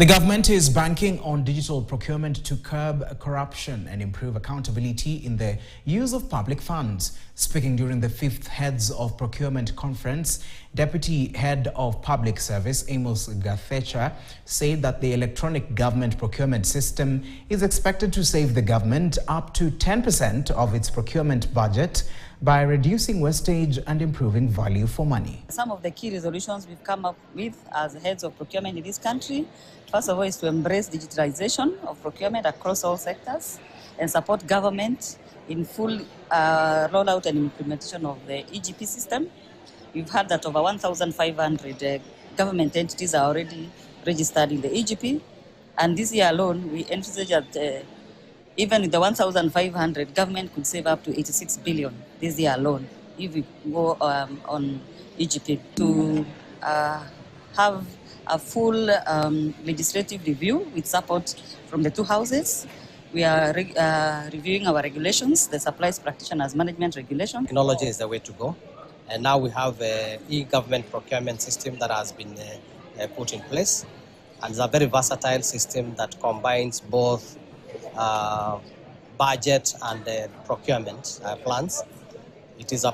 The government is banking on digital procurement to curb corruption and improve accountability in the use of public funds. Speaking during the 5th Heads of Procurement Conference, Deputy Head of Public Service Amos Gathecha said that the electronic government procurement system is expected to save the government up to 10% of its procurement budget by reducing wastage and improving value for money. Some of the key resolutions we've come up with as heads of procurement in this country, first of all, is to embrace digitalization of procurement across all sectors and support government in full rollout and implementation of the EGP system. We've heard that over 1,500 government entities are already registered in the EGP, and this year alone, we envisage that even with the 1,500, government could save up to 86 billion this year alone if we go on EGP. To have a full legislative review with support from the two houses, we are reviewing our regulations, the Supplies Practitioners Management Regulation. Technology is the way to go. And now we have an e-government procurement system that has been put in place. And it's a very versatile system that combines both budget and procurement plans. It is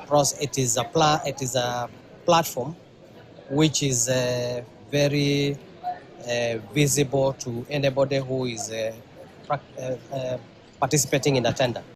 a platform which is very visible to anybody who is participating in a tender.